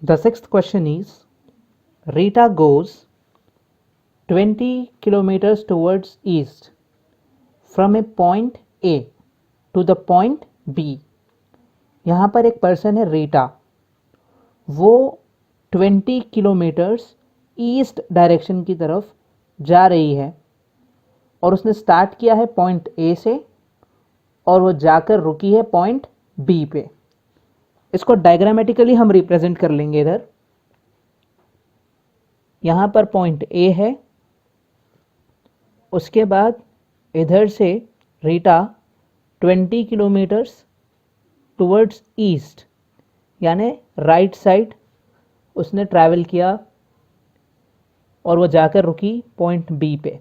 The sixth question is, Rita goes 20 kilometers towards east from a point A to the point B. यहाँ पर एक person है रीटा, वो 20 kilometres east direction की तरफ जा रही है और उसने स्टार्ट किया है पॉइंट ए से और वो जाकर रुकी है पॉइंट बी पे। इसको डायग्रामेटिकली हम रिप्रेजेंट कर लेंगे। इधर यहाँ पर पॉइंट ए है, उसके बाद इधर से रीटा 20 किलोमीटर्स टुवर्ड्स ईस्ट यानी राइट साइड उसने ट्रैवल किया और वो जाकर रुकी पॉइंट बी पे,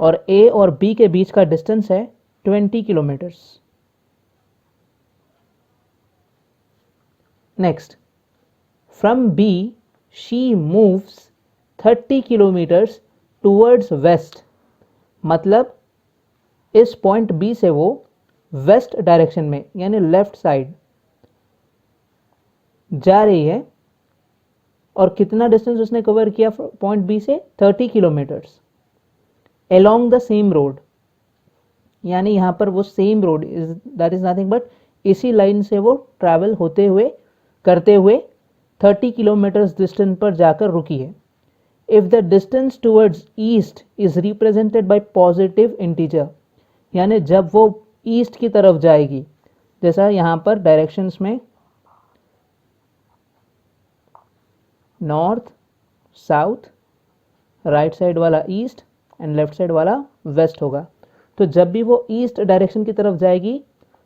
और ए और बी के बीच का डिस्टेंस है 20 kilometres. Next, from b she moves 30 kilometres towards west, मतलब इस पॉइंट बी से वो वेस्ट डायरेक्शन में यानी लेफ्ट साइड जा रही है। और कितना डिस्टेंस उसने कवर किया पॉइंट बी से? 30 kilometres along the same road, यानी यहां पर वो same road that is nothing but इसी लाइन से वो ट्रैवल होते हुए करते हुए 30 किलोमीटर्स डिस्टेंस पर जाकर रुकी है। If the distance towards east is represented by positive integer, यानी जब वो ईस्ट की तरफ जाएगी, जैसा यहां पर डायरेक्शंस में नॉर्थ साउथ, राइट साइड वाला ईस्ट एंड लेफ्ट साइड वाला वेस्ट होगा, तो जब भी वो ईस्ट डायरेक्शन की तरफ जाएगी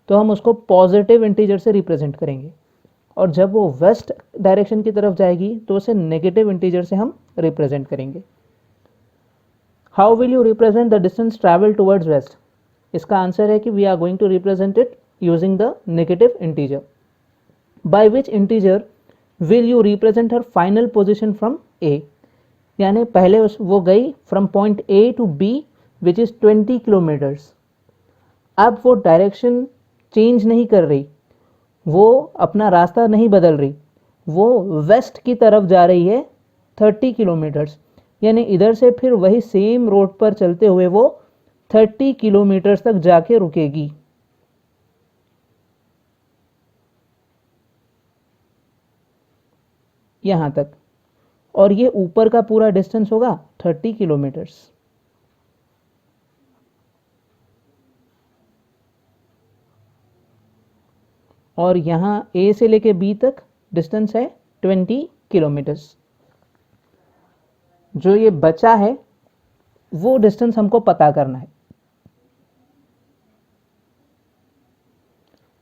तो हम उसको पॉजिटिव इंटीजर से रिप्रेजेंट करेंगे, और जब वो वेस्ट डायरेक्शन की तरफ जाएगी तो उसे नेगेटिव इंटीजर से हम रिप्रेजेंट करेंगे। How will you represent the distance travel towards west? इसका आंसर है कि we are going to represent it using the negative integer. By which integer will you represent her final position from a, यानी पहले वो गई from point a to b which is 20 kilometres. अब वो direction change नहीं कर रही, वो अपना रास्ता नहीं बदल रही, वो वेस्ट की तरफ जा रही है 30 किलोमीटर्स, यानी इधर से फिर वही सेम रोड पर चलते हुए वो 30 किलोमीटर्स तक जाके रुकेगी। यहां तक, और ये ऊपर का पूरा डिस्टेंस होगा 30 किलोमीटर्स। और यहां ए से लेके बी तक डिस्टेंस है 20 किलोमीटर्स। जो ये बचा है वो डिस्टेंस हमको पता करना है,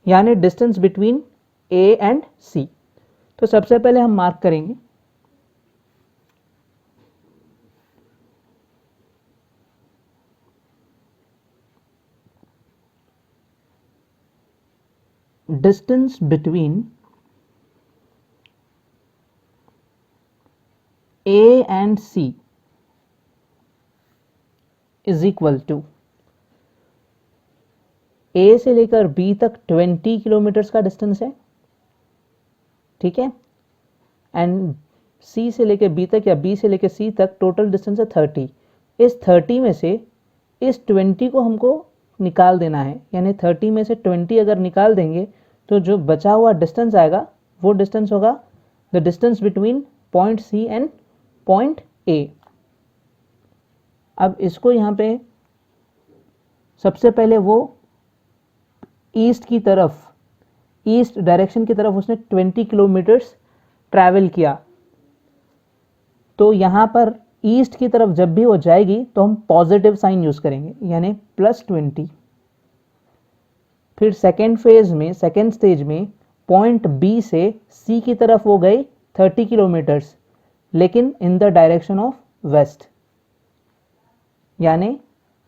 यानी distance between a and c. तो सबसे पहले हम मार्क करेंगे distance between a and c is equal to a से लेकर बी तक 20 किलोमीटर्स का डिस्टेंस है, ठीक है, एंड सी से लेकर बी तक या बी से लेकर सी तक टोटल डिस्टेंस है 30। इस 30 में से इस 20 को हमको निकाल देना है, यानी 30 में से 20 अगर निकाल देंगे तो जो बचा हुआ डिस्टेंस आएगा वो डिस्टेंस होगा the distance between point c and point a. अब इसको यहाँ पे सबसे पहले वो ईस्ट की तरफ, ईस्ट डायरेक्शन की तरफ उसने 20 किलोमीटर्स ट्रैवल किया, तो यहाँ पर ईस्ट की तरफ जब भी वो जाएगी तो हम पॉजिटिव साइन यूज करेंगे, यानी +20। फिर सेकेंड फेज में, सेकेंड स्टेज में पॉइंट बी से सी की तरफ वो गई 30 किलोमीटर्स, लेकिन in the direction of west, यानी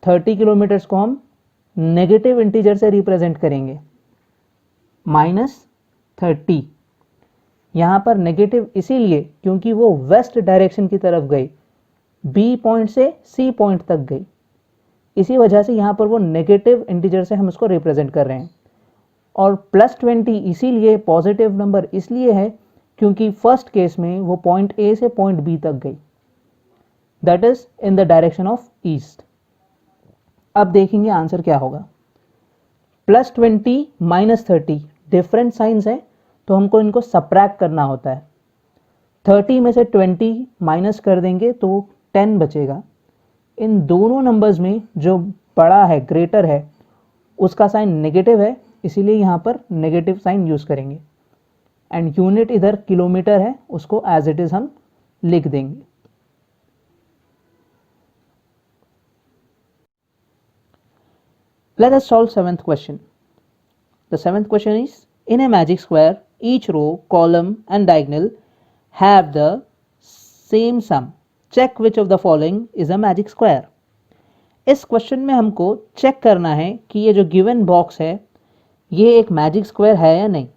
30 किलोमीटर्स को हम नेगेटिव इंटीजर से रिप्रेजेंट करेंगे, -30। यहां पर नेगेटिव इसीलिए क्योंकि वो वेस्ट डायरेक्शन की तरफ गई, बी पॉइंट से सी पॉइंट तक गई, इसी वजह से यहां पर वो नेगेटिव इंटीजर से हम इसको रिप्रेजेंट कर रहे हैं। और +20 इसीलिए पॉजिटिव नंबर इसलिए है क्योंकि फर्स्ट केस में वो पॉइंट ए से पॉइंट बी तक गई, that is in the direction of east. अब देखेंगे आंसर क्या होगा। +20 -30 डिफरेंट साइंस है, तो हमको इनको सब्ट्रैक्ट करना होता है। 30 में से 20 माइनस कर देंगे तो 10 बचेगा। इन दोनों नंबर्स में जो बड़ा है, ग्रेटर है, उसका साइन नेगेटिव है, इसीलिए यहाँ पर नेगेटिव साइन यूज करेंगे। एंड यूनिट इधर किलोमीटर है, उसको एज इट इज हम लिख देंगे। Let us solve seventh question. The seventh question is, in a magic square, each row, column and diagonal have the same sum. Check which of the following is a magic square. इस question में हमको check करना है कि ये जो given box है ये एक मैजिक स्क्वायर है या नहीं।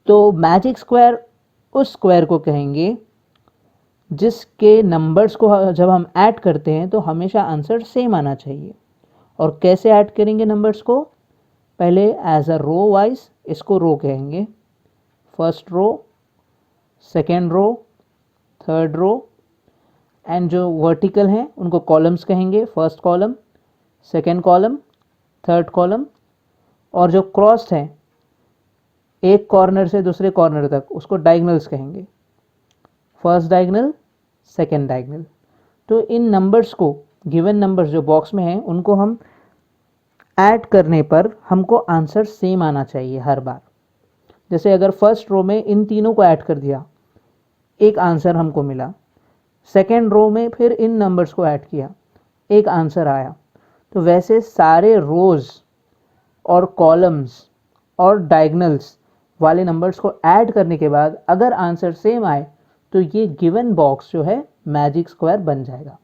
तो मैजिक स्क्वायर उस स्क्वायर को कहेंगे जिसके नंबर्स को जब हम ऐड करते हैं तो हमेशा आंसर सेम आना चाहिए। और कैसे ऐड करेंगे नंबर्स को, पहले एज अ रो वाइज इसको रो कहेंगे, first row, second row, third row, and जो वर्टिकल हैं उनको कॉलम्स कहेंगे, first column, second column, third column, और जो क्रॉस्ड हैं एक कॉर्नर से दूसरे कॉर्नर तक उसको डायगनल्स कहेंगे, फर्स्ट डायगनल, सेकेंड डायगनल। तो इन नंबर्स को, गिवन नंबर्स जो बॉक्स में हैं, उनको हम ऐड करने पर हमको आंसर सेम आना चाहिए हर बार। जैसे अगर फर्स्ट रो में इन तीनों को ऐड कर दिया, एक आंसर हमको मिला, सेकेंड रो में फिर इन नंबर्स को ऐड किया, एक आंसर आया। तो वैसे सारे रोज और कॉलम्स और डायगनल्स वाले नंबर्स को ऐड करने के बाद अगर आंसर सेम आए तो ये गिवन बॉक्स जो है मैजिक स्क्वायर बन जाएगा।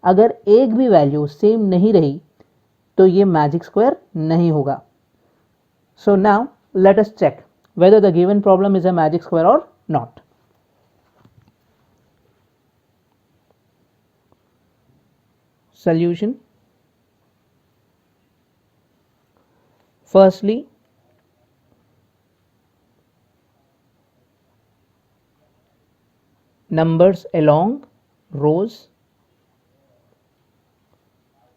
अगर एक भी वैल्यू सेम नहीं रही तो ये मैजिक स्क्वायर नहीं होगा। So now let us check whether the given problem is a magic square or not. Solution. Firstly, numbers along rows,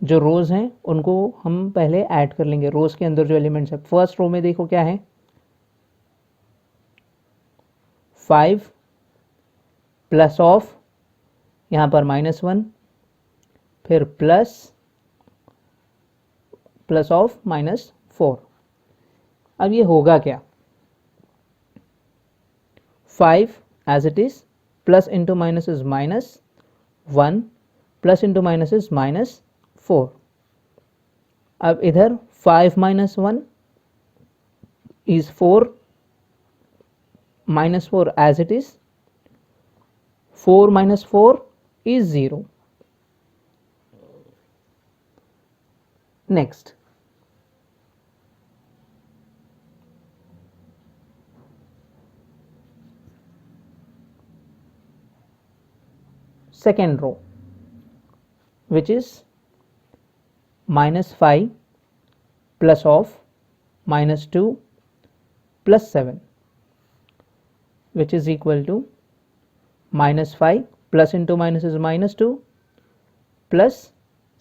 जो रोज हैं उनको हम पहले ऐड कर लेंगे। रोज के अंदर जो एलिमेंट्स है, फर्स्ट रो में देखो क्या है, 5 प्लस ऑफ, यहाँ पर -1, फिर प्लस ऑफ -4। अब ये होगा क्या, 5 as it is, plus into minus is -1, plus into minus is -4। अब इधर 5 - 1 is 4, -4 as it is, 4 - 4 is 0. Next, second row, which is -5 plus of -2 plus 7, which is equal to -5 plus into minus is -2 plus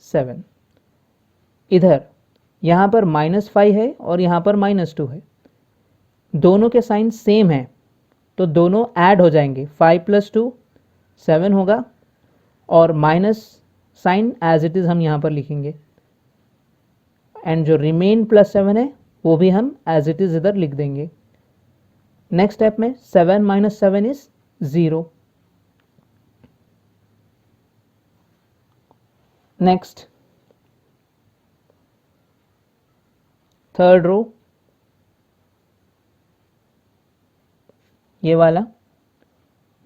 7। इधर यहाँ पर -5 है और यहाँ पर -2 है, दोनों के साइन सेम है तो दोनों ऐड हो जाएंगे, 5 + 2 7 होगा, और minus sign as it is हम यहाँ पर लिखेंगे, एंड जो रिमेन +7 है वो भी हम एज इट इज इधर लिख देंगे। नेक्स्ट स्टेप में 7 - 7 इज 0। नेक्स्ट, थर्ड रो, ये वाला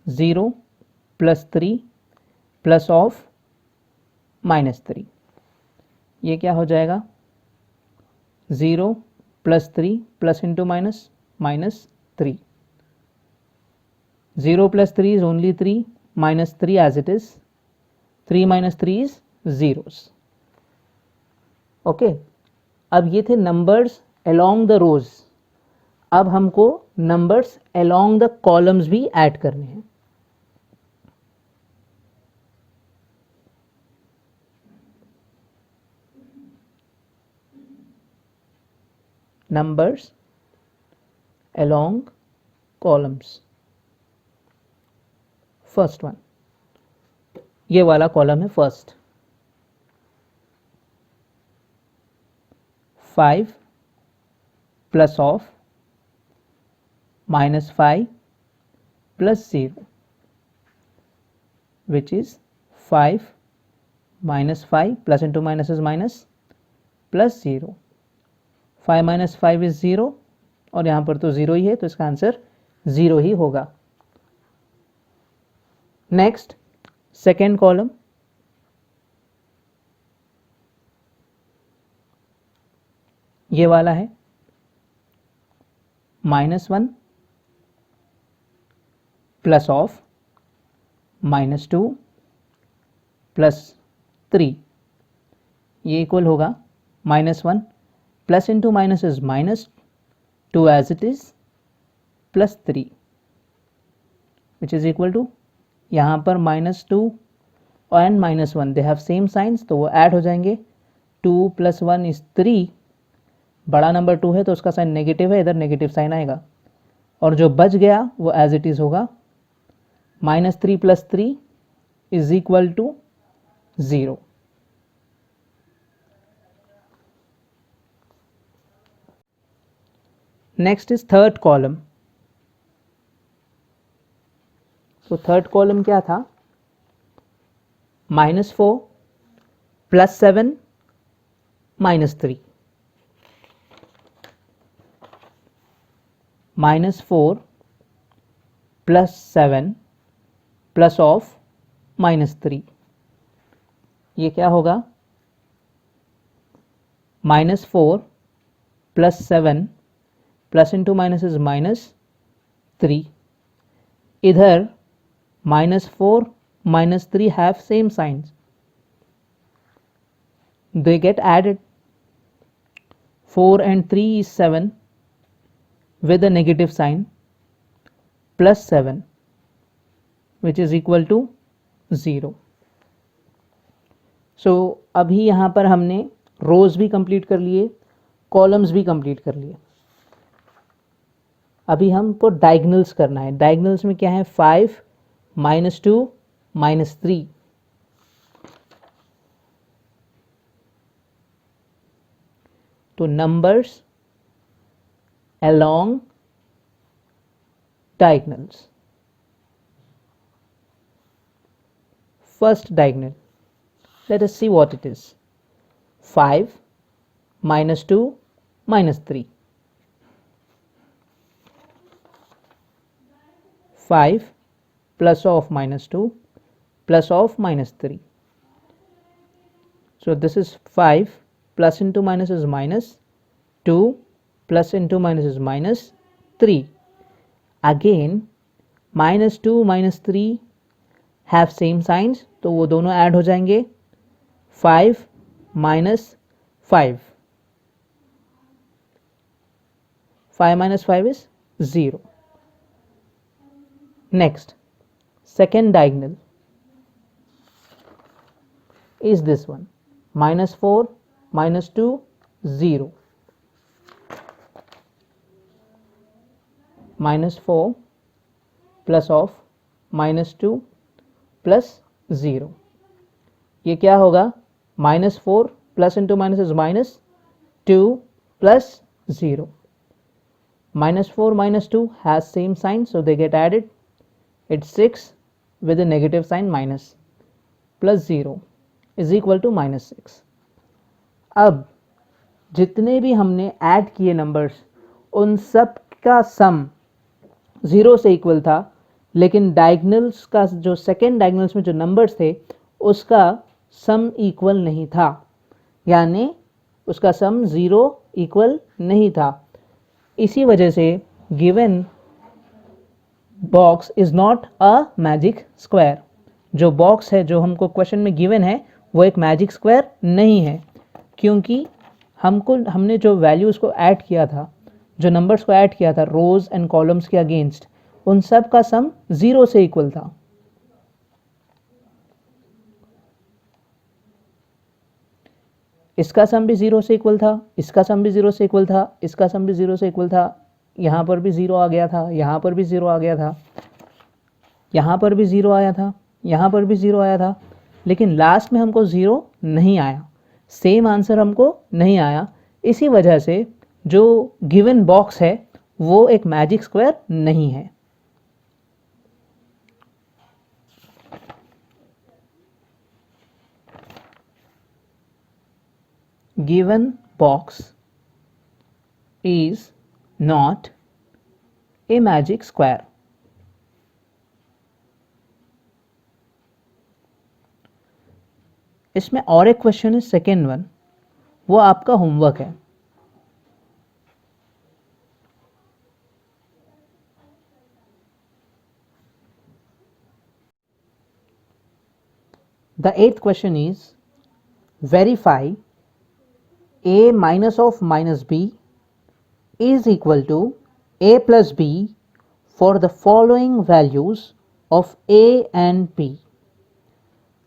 0 + 3 प्लस ऑफ -3, ये क्या हो जाएगा, 0 + 3 plus into minus -3, 0 + 3 is only 3, -3 as it is, 3 - 3 is zeros. Okay, अब ये थे नंबर्स अलोंग द रोज। अब हमको नंबर्स अलोंग द कॉलम्स भी ऐड करने हैं। Numbers along columns, first one, ये वाला कॉलम है first, 5 plus of -5 plus 0, which is 5 minus 5, plus into minus is minus, plus 0, 5 minus 5 is 0 और यहाँ पर तो 0 ही है, तो इसका आंसर 0 ही होगा। नेक्स्ट सेकेंड कॉलम, ये वाला है -1 प्लस ऑफ -2 प्लस 3, ये इक्वल होगा -1 plus into minus is -2 as it is plus 3 which is equal to, यहाँ पर -2 and -1 they have same signs, तो वो ऐड हो जाएंगे। 2 + 1 इज 3, बड़ा नंबर 2 है तो उसका साइन नेगेटिव है, इधर नेगेटिव साइन आएगा, और जो बच गया वो एज इट इज होगा। -3 + 3 is equal to 0। Next is third column. तो थर्ड कॉलम क्या था, -4 + 7 -3, -4 + 7 प्लस ऑफ -3, ये क्या होगा, -4 + 7 प्लस इंटू माइनस इज -3, इधर -4 -3 have same signs, they get added, 4 and 3 is 7 with a negative sign plus 7 which is equal to 0। सो अभी यहाँ पर हमने रोज भी कंप्लीट कर लिए, कॉलम्स भी कंप्लीट कर लिए, अभी हमको डायगनल्स करना है। डायगनल्स में क्या है, 5 -2 -3, तो numbers along diagonals, first diagonal, let us see what it is, 5 -2 -3, 5 plus of -2 plus of -3, so this is 5 plus into minus is -2 plus into minus is -3, again -2 -3 have same signs, तो वो दोनों add हो जाएंगे, 5 -5, 5 - 5 is 0। next second diagonal is this one, -4 -2 0, -4 plus of -2 plus 0, ये क्या होगा, -4 plus into minus is -2 plus 0, -4 -2 has same sign, so they get added, it's 6 with a negative sign minus, plus 0 is equal to -6। अब जितने भी हमने add किए numbers, उन सब का सम 0 से इक्वल था, लेकिन डायगनल्स का जो सेकेंड डायगनल्स में जो नंबर्स थे उसका सम इक्वल नहीं था, यानी उसका सम 0 इक्वल नहीं था। इसी वजह से given box is not a magic square, जो बॉक्स है जो हमको क्वेश्चन में गिवन है वो एक मैजिक स्क्वायर नहीं है, क्योंकि हमने जो वैल्यूज़ को ऐड किया था जो नंबर्स को ऐड किया था रोज एंड कॉलम्स के अगेंस्ट, उन सब का सम 0 से इक्वल था। इसका सम भी 0 से इक्वल था, इसका सम भी 0 से इक्वल था, इसका सम भी 0 से इक्वल था, यहाँ पर भी 0 आ गया था, यहाँ पर भी 0 आ गया था, यहाँ पर भी 0 आया था, यहाँ पर भी 0 आया था, लेकिन लास्ट में हमको 0 नहीं आया, सेम आंसर हमको नहीं आया। इसी वजह से जो गिवन बॉक्स है वो एक मैजिक स्क्वायर नहीं है। Given box is not a magic square. इसमें और एक क्वेश्चन है, सेकेंड वन, वो आपका होमवर्क है। The eighth question is, verify a minus of minus b is equal to a plus b for the following values of a and b.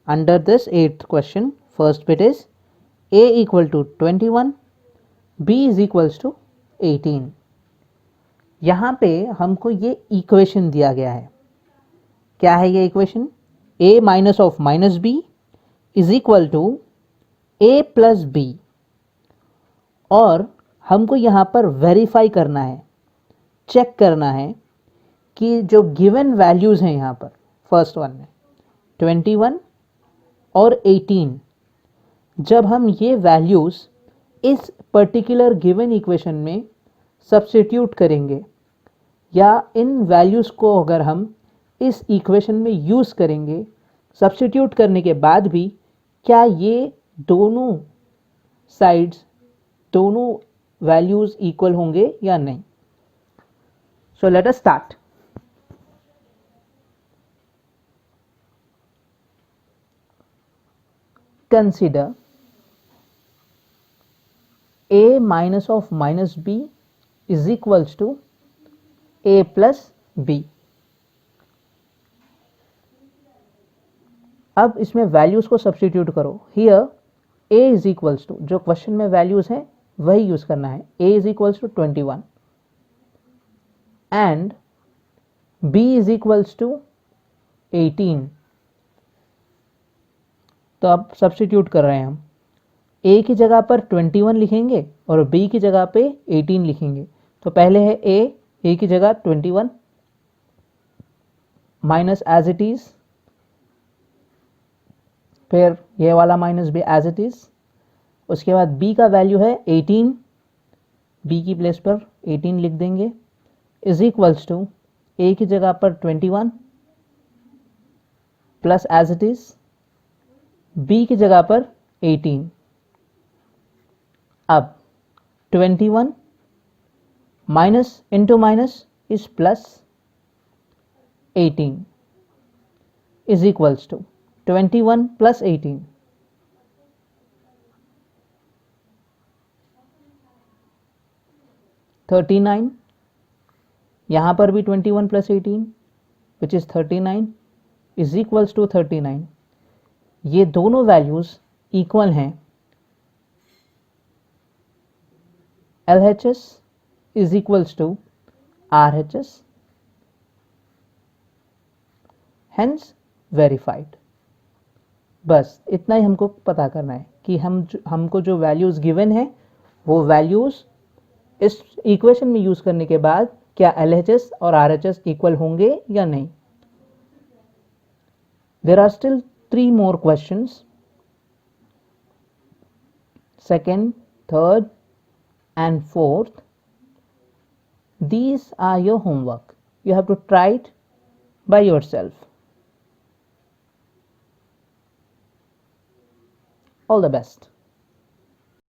Under this eighth question, first bit is a equal to 21, b is equals to 18. यहाँ पे हमको ये equation दिया गया है। क्या है ये equation? a minus of minus b is equal to a plus b, और हमको यहाँ पर वेरीफाई करना है, चेक करना है कि जो गिवन वैल्यूज़ हैं यहाँ पर फर्स्ट वन में 21 और 18, जब हम ये वैल्यूज़ इस पर्टिकुलर गिवन इक्वेशन में सब्स्टिट्यूट करेंगे या इन वैल्यूज़ को अगर हम इस इक्वेशन में यूज़ करेंगे, सब्स्टिट्यूट करने के बाद भी क्या ये दोनों साइड्स, दोनों वैल्यूज़ इक्वल होंगे या नहीं। So let us start. Consider a minus of minus b is equals to a plus b। अब इसमें वैल्यूज़ को सब्स्टिट्यूट करो। Here a is equals to, जो क्वेश्चन में वैल्यूज़ हैं वही यूज़ करना है, a is equals to 21 and b is equals to 18। तो अब सब्स्टिट्यूट कर रहे हैं हम, a की जगह पर 21 लिखेंगे और b की जगह पे 18 लिखेंगे। तो पहले है a की जगह 21 माइनस एज इट इज़, फिर ये वाला माइनस भी एज इट इज़, उसके बाद b का वैल्यू है 18, b की प्लेस पर 18 लिख देंगे, इज इक्वल्स टू a की जगह पर 21 plus as it is b की जगह पर 18। अब 21 minus into minus is plus 18 is equals to 21 plus 18, 39। यहाँ पर भी 21 plus 18 which is 39 is equals to 39। ये दोनों वैल्यूज़ इक्वल हैं। LHS is equals to RHS, hence verified. बस इतना ही हमको पता करना है कि हमको जो वैल्यूज़ गिवन है वो वैल्यूज़ इस इक्वेशन में यूज़ करने के बाद क्या LHS और RHS इक्वल होंगे या नहीं। There are still 3 more questions, second, third and fourth. These are your homework. You have to try it by yourself. All the best.